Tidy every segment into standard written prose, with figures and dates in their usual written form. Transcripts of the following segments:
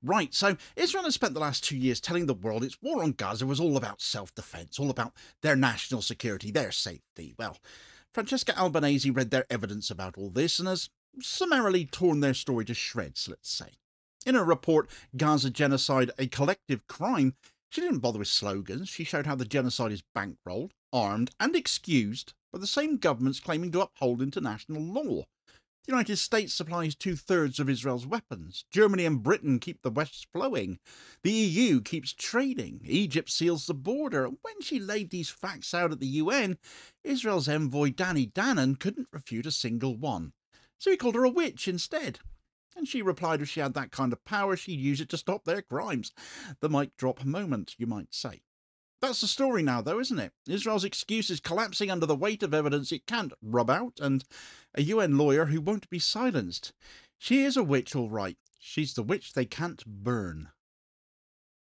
Right, so Israel has spent the last 2 years telling the world its war on Gaza was all about self-defense, all about their national security, their safety. Well, Francesca Albanese read their evidence about all this and has summarily torn their story to shreds, let's say. In her report, Gaza Genocide, a collective crime, she didn't bother with slogans. She showed how the genocide is bankrolled, armed and excused by the same governments claiming to uphold international law. The United States supplies 2/3 of Israel's weapons. Germany and Britain keep the West flowing. The EU keeps trading. Egypt seals the border. And when she laid these facts out at the UN, Israel's envoy Danny Danon couldn't refute a single one. So he called her a witch instead. And she replied if she had that kind of power, she'd use it to stop their crimes. The mic drop moment, you might say. That's the story now, though, isn't it? Israel's excuse is collapsing under the weight of evidence it can't rub out, and a UN lawyer who won't be silenced. She is a witch, all right. She's the witch they can't burn.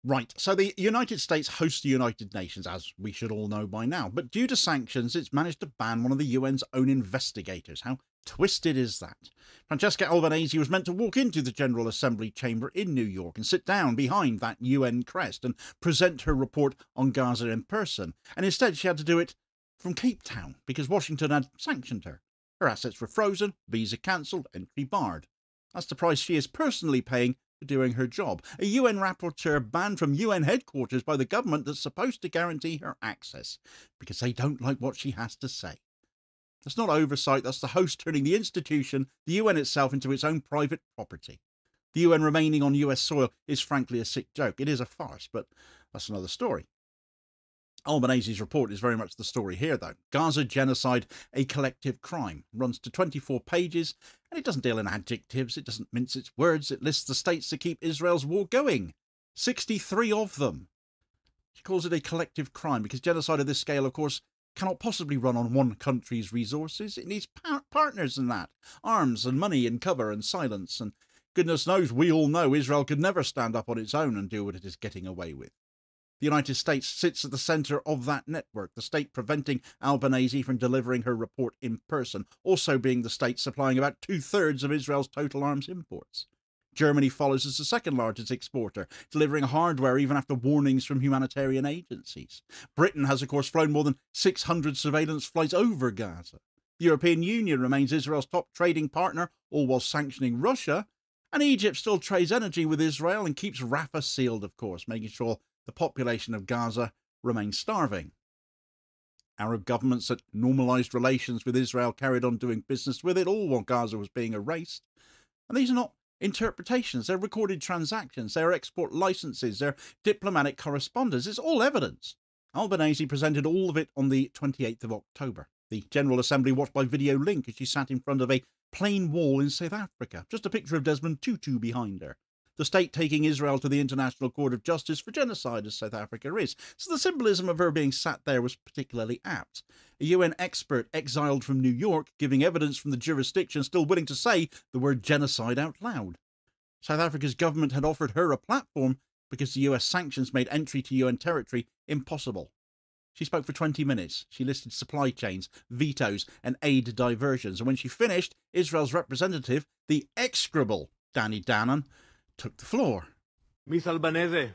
Right, so the United States hosts the United Nations, as we should all know by now, but due to sanctions, it's managed to ban one of the UN's own investigators. How twisted is that? Francesca Albanese was meant to walk into the General Assembly chamber in New York and sit down behind that UN crest and present her report on Gaza in person, and instead she had to do it from Cape Town because Washington had sanctioned her. Her assets were frozen, visa cancelled, entry barred. That's the price she is personally paying for doing her job. A UN rapporteur banned from UN headquarters by the government that's supposed to guarantee her access because they don't like what she has to say. That's not oversight, that's the host turning the institution, the UN itself, into its own private property. The UN remaining on US soil is frankly a sick joke. It is a farce, but that's another story. Albanese's report is very much the story here, though. Gaza Genocide, a collective crime, runs to 24 pages, and it doesn't deal in adjectives, it doesn't mince its words, it lists the states that keep Israel's war going. 63 of them. She calls it a collective crime because genocide of this scale, of course, cannot possibly run on one country's resources. It needs partners in that. Arms and money and cover and silence. And goodness knows, we all know Israel could never stand up on its own and do what it is getting away with. The United States sits at the centre of that network, the state preventing Albanese from delivering her report in person, also being the state supplying about 2/3 of Israel's total arms imports. Germany follows as the second largest exporter, delivering hardware even after warnings from humanitarian agencies. Britain has, of course, flown more than 600 surveillance flights over Gaza. The European Union remains Israel's top trading partner, all while sanctioning Russia. And Egypt still trades energy with Israel and keeps Rafah sealed, of course, making sure the population of Gaza remains starving. Arab governments that normalised relations with Israel carried on doing business with it, all while Gaza was being erased. And these are not interpretations, they're recorded transactions, they're export licenses, they're diplomatic correspondence. It's all evidence. Albanese presented all of it on the 28th of October. The General Assembly watched by video link as she sat in front of a plain wall in South Africa. Just a picture of Desmond Tutu behind her. The state taking Israel to the International Court of Justice for genocide, as South Africa is. So the symbolism of her being sat there was particularly apt. A UN expert exiled from New York giving evidence from the jurisdiction still willing to say the word genocide out loud. South Africa's government had offered her a platform because the US sanctions made entry to UN territory impossible. She spoke for 20 minutes. She listed supply chains, vetoes and aid diversions. And when she finished, Israel's representative, the execrable Danny Danon, took the floor. Miss Albanese,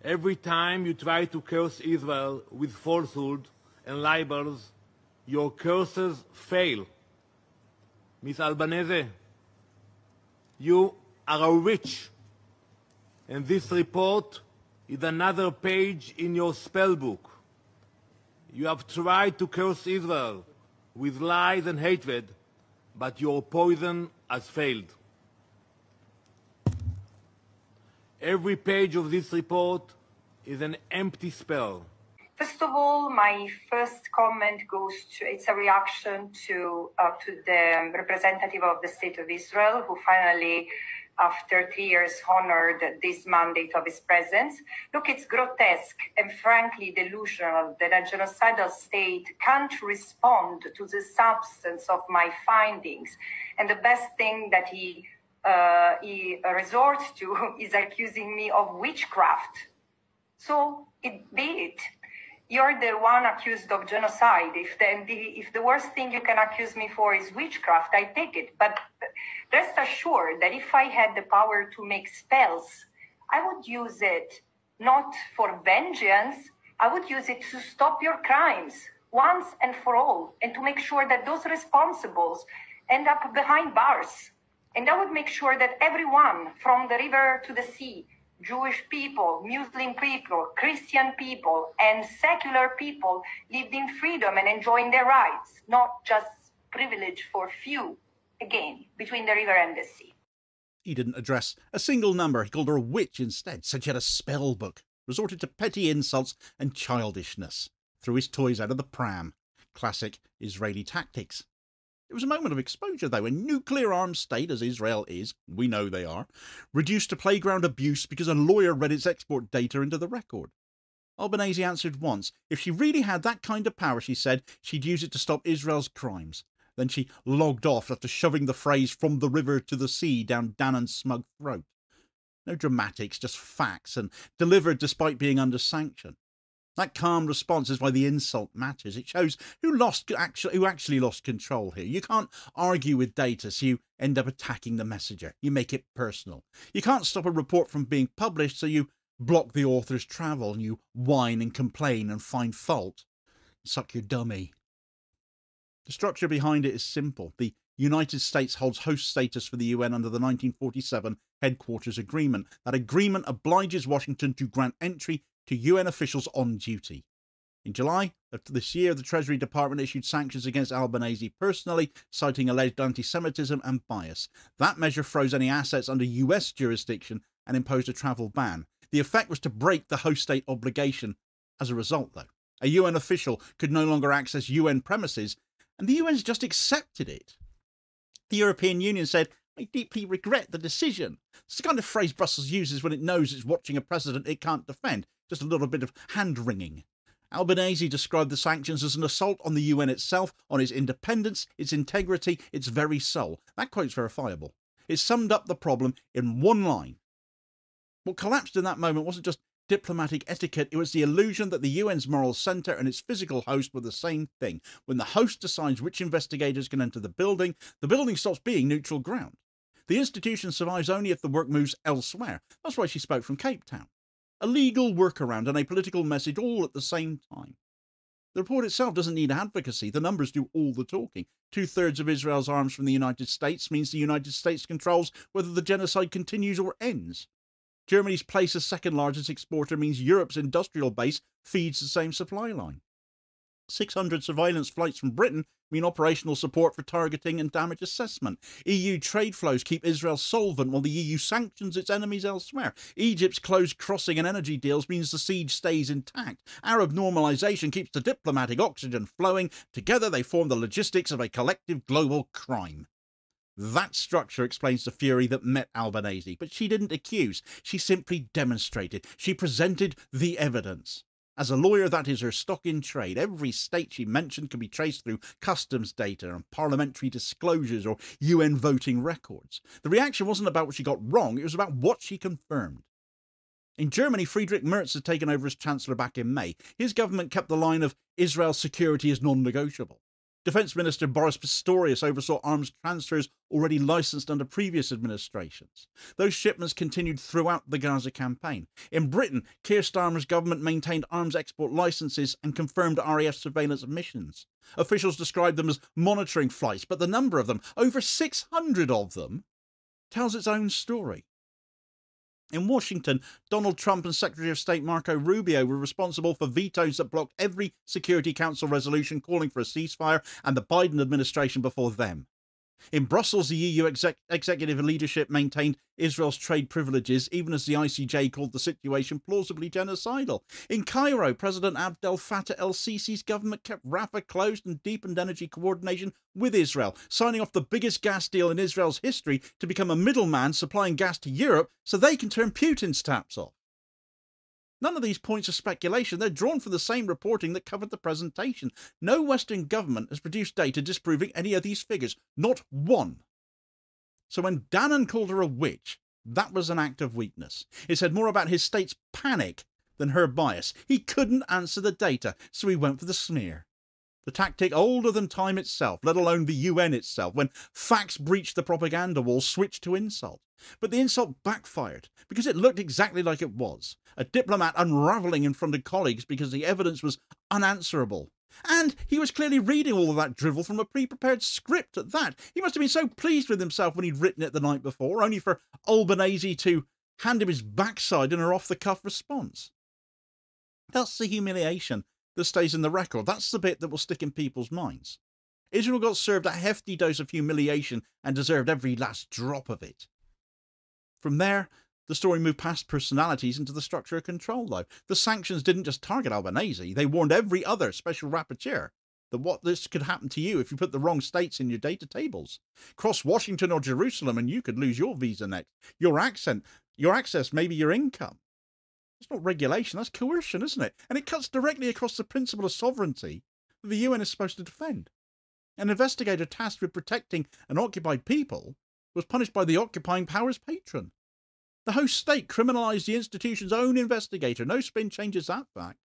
every time you try to curse Israel with falsehood and libels, your curses fail. Miss Albanese, you are a witch, and this report is another page in your spell book. You have tried to curse Israel with lies and hatred, but your poison has failed. Every page of this report is an empty spell. First of all, my first comment goes to, it's a reaction to the representative of the State of Israel, who finally, after 3 years, honored this mandate of his presence. Look, it's grotesque and frankly delusional that a genocidal state can't respond to the substance of my findings. And the best thing that he resorts to is accusing me of witchcraft. So be it. you're the one accused of genocide. If the worst thing you can accuse me for is witchcraft, I take it. But rest assured that if I had the power to make spells, I would use it not for vengeance. I would use it to stop your crimes once and for all, and to make sure that those responsibles end up behind bars. And I would make sure that everyone from the river to the sea, Jewish people, Muslim people, Christian people, and secular people lived in freedom and enjoying their rights, not just privilege for few, again, between the river and the sea. He didn't address a single number. He called her a witch instead, said she had a spell book, resorted to petty insults and childishness, threw his toys out of the pram. Classic Israeli tactics. It was a moment of exposure, though. A nuclear armed state, as Israel is, we know they are, reduced to playground abuse because a lawyer read its export data into the record. Albanese answered once. If she really had that kind of power, she said, she'd use it to stop Israel's crimes. Then she logged off after shoving the phrase "from the river to the sea" down Danon's smug throat. No dramatics, just facts, and delivered despite being under sanction. That calm response is why the insult matters. It shows who actually lost control here. You can't argue with data, so you end up attacking the messenger. You make it personal. You can't stop a report from being published, so you block the author's travel, and you whine and complain and find fault. Suck your dummy. The structure behind it is simple. The United States holds host status for the UN under the 1947 Headquarters Agreement. That agreement obliges Washington to grant entry to UN officials on duty. In July of this year, the Treasury Department issued sanctions against Albanese personally, citing alleged anti-Semitism and bias. That measure froze any assets under US jurisdiction and imposed a travel ban. The effect was to break the host state obligation. As a result, though, a UN official could no longer access UN premises, and the UN's just accepted it. The European Union said, "I deeply regret the decision." It's the kind of phrase Brussels uses when it knows it's watching a president it can't defend. Just a little bit of hand-wringing. Albanese described the sanctions as an assault on the UN itself, on its independence, its integrity, its very soul. That quote's verifiable. It summed up the problem in one line. What collapsed in that moment wasn't just diplomatic etiquette, it was the illusion that the UN's moral centre and its physical host were the same thing. When the host decides which investigators can enter the building stops being neutral ground. The institution survives only if the work moves elsewhere. That's why she spoke from Cape Town. A legal workaround and a political message all at the same time. The report itself doesn't need advocacy. The numbers do all the talking. 2/3 of Israel's arms from the United States means the United States controls whether the genocide continues or ends. Germany's place as second largest exporter means Europe's industrial base feeds the same supply line. 600 surveillance flights from Britain mean operational support for targeting and damage assessment. EU trade flows keep Israel solvent while the EU sanctions its enemies elsewhere. Egypt's closed crossing and energy deals means the siege stays intact. Arab normalisation keeps the diplomatic oxygen flowing. Together they form the logistics of a collective global crime. That structure explains the fury that met Albanese, but she didn't accuse. She simply demonstrated. She presented the evidence. As a lawyer, that is her stock in trade. Every state she mentioned can be traced through customs data and parliamentary disclosures or UN voting records. The reaction wasn't about what she got wrong, it was about what she confirmed. In Germany, Friedrich Merz had taken over as Chancellor back in May. His government kept the line of Israel's security is non-negotiable. Defence Minister Boris Pistorius oversaw arms transfers already licensed under previous administrations. Those shipments continued throughout the Gaza campaign. In Britain, Keir Starmer's government maintained arms export licences and confirmed RAF surveillance missions. Officials described them as monitoring flights, but the number of them, over 600 of them, tells its own story. In Washington, Donald Trump and Secretary of State Marco Rubio were responsible for vetoes that blocked every Security Council resolution calling for a ceasefire, and the Biden administration before them. In Brussels, the EU executive leadership maintained Israel's trade privileges, even as the ICJ called the situation plausibly genocidal. In Cairo, President Abdel Fattah el-Sisi's government kept Rafah closed and deepened energy coordination with Israel, signing off the biggest gas deal in Israel's history to become a middleman supplying gas to Europe so they can turn Putin's taps off. None of these points are speculation. They're drawn from the same reporting that covered the presentation. No Western government has produced data disproving any of these figures. Not one. So when Danon called her a witch, that was an act of weakness. It said more about his state's panic than her bias. He couldn't answer the data, so he went for the smear. The tactic older than time itself, let alone the UN itself, when facts breached the propaganda wall, switched to insult. But the insult backfired, because it looked exactly like it was. A diplomat unravelling in front of colleagues because the evidence was unanswerable. And he was clearly reading all of that drivel from a pre-prepared script at that. He must have been so pleased with himself when he'd written it the night before, only for Albanese to hand him his backside in her off-the-cuff response. That's the humiliation that stays in the record. That's the bit that will stick in people's minds. Israel got served a hefty dose of humiliation and deserved every last drop of it. From there, the story moved past personalities into the structure of control, though. The sanctions didn't just target Albanese. They warned every other special rapporteur that what this could happen to you if you put the wrong states in your data tables. Cross Washington or Jerusalem and you could lose your visa next. Your access, maybe your income. It's not regulation, that's coercion, isn't it? And it cuts directly across the principle of sovereignty that the UN is supposed to defend. An investigator tasked with protecting an occupied people was punished by the occupying power's patron. The host state criminalised the institution's own investigator. No spin changes that fact.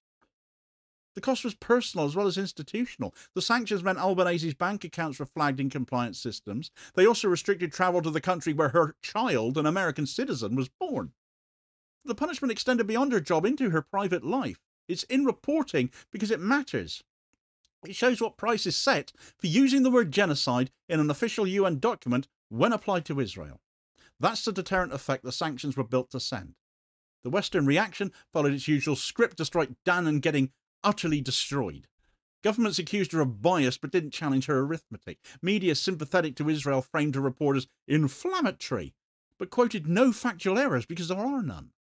The cost was personal as well as institutional. The sanctions meant Albanese's bank accounts were flagged in compliance systems. They also restricted travel to the country where her child, an American citizen, was born. The punishment extended beyond her job into her private life. It's in reporting because it matters. It shows what price is set for using the word genocide in an official UN document when applied to Israel. That's the deterrent effect the sanctions were built to send. The Western reaction followed its usual script to strike Danon getting utterly destroyed. Governments accused her of bias but didn't challenge her arithmetic. Media sympathetic to Israel framed her report as inflammatory, but quoted no factual errors because there are none.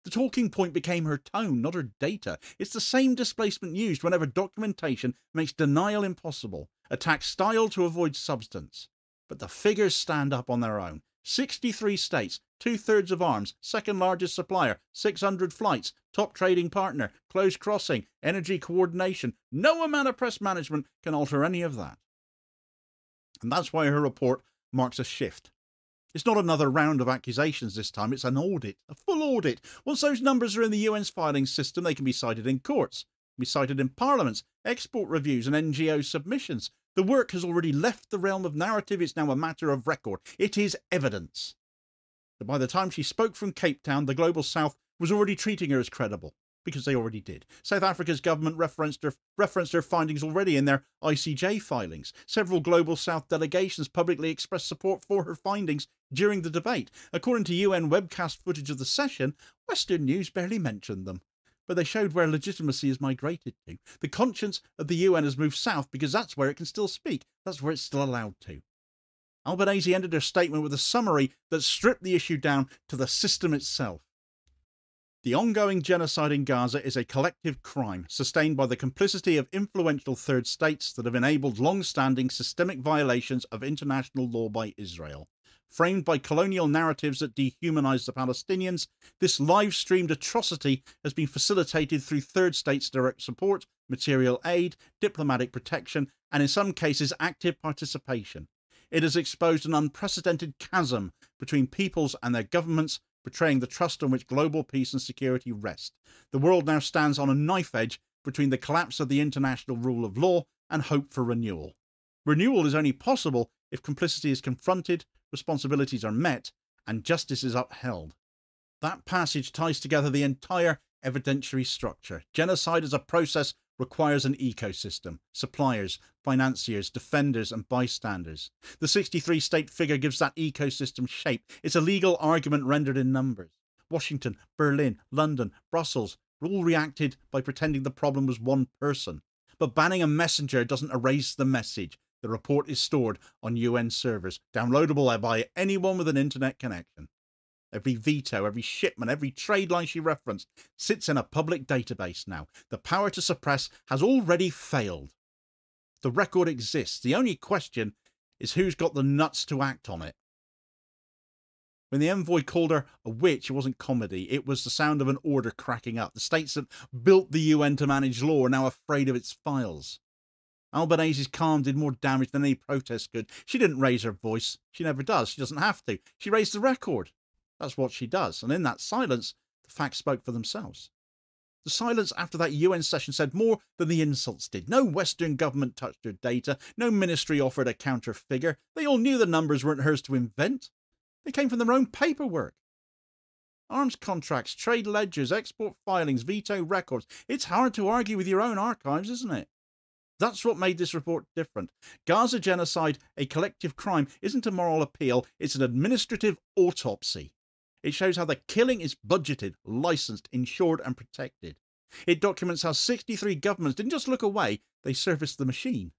The talking point became her tone, not her data. It's the same displacement used whenever documentation makes denial impossible, attacks style to avoid substance. But the figures stand up on their own. 63 states, 2/3 of arms, second largest supplier, 600 flights, top trading partner, close crossing, energy coordination. No amount of press management can alter any of that. And that's why her report marks a shift. It's not another round of accusations this time, it's an audit, a full audit. Once those numbers are in the UN's filing system, they can be cited in courts, be cited in parliaments, export reviews and NGO submissions. The work has already left the realm of narrative, it's now a matter of record. It is evidence. But by the time she spoke from Cape Town, the Global South was already treating her as credible, because they already did. South Africa's government referenced her findings already in their ICJ filings. Several Global South delegations publicly expressed support for her findings during the debate. According to UN webcast footage of the session, Western news barely mentioned them. But they showed where legitimacy has migrated to. The conscience of the UN has moved south because that's where it can still speak. That's where it's still allowed to. Albanese ended her statement with a summary that stripped the issue down to the system itself. The ongoing genocide in Gaza is a collective crime sustained by the complicity of influential third states that have enabled long-standing systemic violations of international law by Israel. Framed by colonial narratives that dehumanize the Palestinians, this live-streamed atrocity has been facilitated through third states' direct support, material aid, diplomatic protection, and in some cases active participation. It has exposed an unprecedented chasm between peoples and their governments, betraying the trust on which global peace and security rest. The world now stands on a knife edge between the collapse of the international rule of law and hope for renewal. Renewal is only possible if complicity is confronted, responsibilities are met, and justice is upheld. That passage ties together the entire evidentiary structure. Genocide as a process requires an ecosystem, suppliers, financiers, defenders and bystanders. The 63-state figure gives that ecosystem shape. It's a legal argument rendered in numbers. Washington, Berlin, London, Brussels all reacted by pretending the problem was one person. But banning a messenger doesn't erase the message. The report is stored on UN servers, downloadable by anyone with an internet connection. Every veto, every shipment, every trade line she referenced sits in a public database now. The power to suppress has already failed. The record exists. The only question is who's got the nuts to act on it. When the envoy called her a witch, it wasn't comedy. It was the sound of an order cracking up. The states that built the UN to manage law are now afraid of its files. Albanese's calm did more damage than any protest could. She didn't raise her voice. She never does. She doesn't have to. She raised the record. That's what she does. And in that silence, the facts spoke for themselves. The silence after that UN session said more than the insults did. No Western government touched her data. No ministry offered a counter figure. They all knew the numbers weren't hers to invent. They came from their own paperwork. Arms contracts, trade ledgers, export filings, veto records. It's hard to argue with your own archives, isn't it? That's what made this report different. Gaza Genocide, a collective crime, isn't a moral appeal. It's an administrative autopsy. It shows how the killing is budgeted, licensed, insured and protected. It documents how 63 governments didn't just look away, they serviced the machine.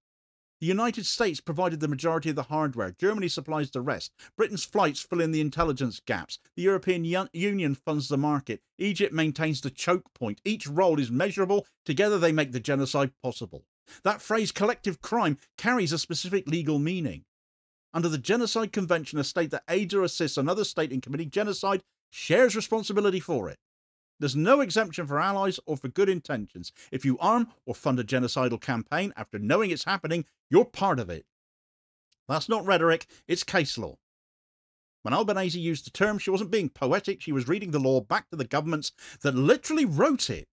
The United States provided the majority of the hardware. Germany supplies the rest. Britain's flights fill in the intelligence gaps. The European Union funds the market. Egypt maintains the choke point. Each role is measurable. Together they make the genocide possible. That phrase, collective crime, carries a specific legal meaning. Under the Genocide Convention, a state that aids or assists another state in committing genocide shares responsibility for it. There's no exemption for allies or for good intentions. If you arm or fund a genocidal campaign after knowing it's happening, you're part of it. That's not rhetoric, it's case law. When Albanese used the term, she wasn't being poetic, she was reading the law back to the governments that literally wrote it.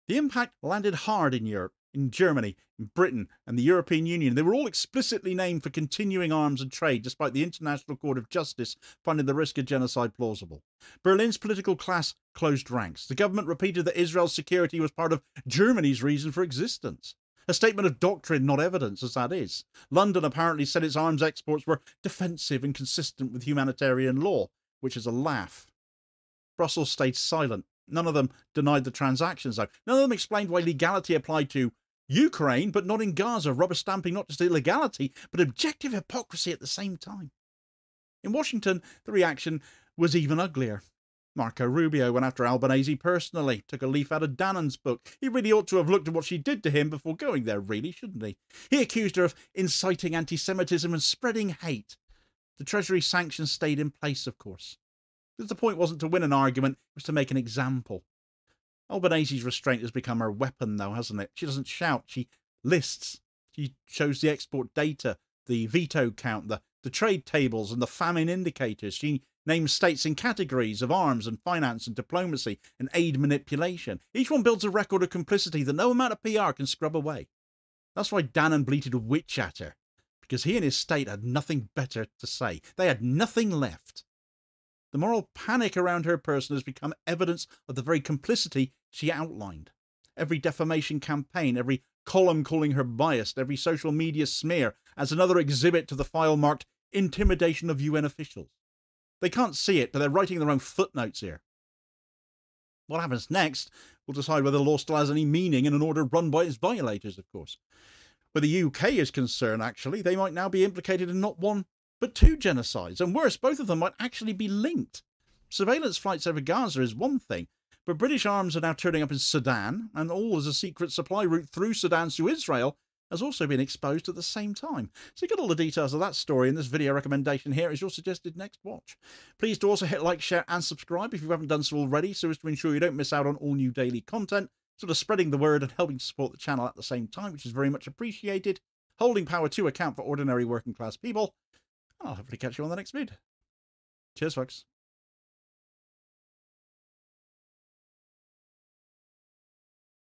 The impact landed hard in Europe, in Germany, in Britain and the European Union. They were all explicitly named for continuing arms and trade, despite the International Court of Justice finding the risk of genocide plausible. Berlin's political class closed ranks. The government repeated that Israel's security was part of Germany's reason for existence. A statement of doctrine, not evidence, as that is. London apparently said its arms exports were defensive and consistent with humanitarian law, which is a laugh. Brussels stayed silent. None of them denied the transactions, though. None of them explained why legality applied to Ukraine, but not in Gaza, rubber stamping not just illegality, but objective hypocrisy at the same time. In Washington, the reaction was even uglier. Marco Rubio went after Albanese personally, took a leaf out of Danon's book. He really ought to have looked at what she did to him before going there, really, shouldn't he? He accused her of inciting anti-Semitism and spreading hate. The Treasury sanctions stayed in place, of course. Because the point wasn't to win an argument, it was to make an example. Albanese's restraint has become her weapon, though, hasn't it? She doesn't shout, she lists. She shows the export data, the veto count, the trade tables and the famine indicators. She names states in categories of arms and finance and diplomacy and aid manipulation. Each one builds a record of complicity that no amount of PR can scrub away. That's why Danon bleated witch at her, because he and his state had nothing better to say. They had nothing left. The moral panic around her person has become evidence of the very complicity she outlined. Every defamation campaign, every column calling her biased, every social media smear adds another exhibit to the file marked intimidation of UN officials. They can't see it, but they're writing their own footnotes here. What happens next will decide whether the law still has any meaning in an order run by its violators, of course. Where the UK is concerned, actually, they might now be implicated in not one, but two genocides, and worse, both of them might actually be linked. Surveillance flights over Gaza is one thing, but British arms are now turning up in Sudan, and all as a secret supply route through Sudan to Israel has also been exposed at the same time. So you get all the details of that story in this video recommendation here as your suggested next watch. Please do also hit like, share and subscribe if you haven't done so already, so as to ensure you don't miss out on all new daily content, sort of spreading the word and helping to support the channel at the same time, which is very much appreciated, holding power to account for ordinary working class people. I'll hopefully catch you on the next vid. Cheers, folks.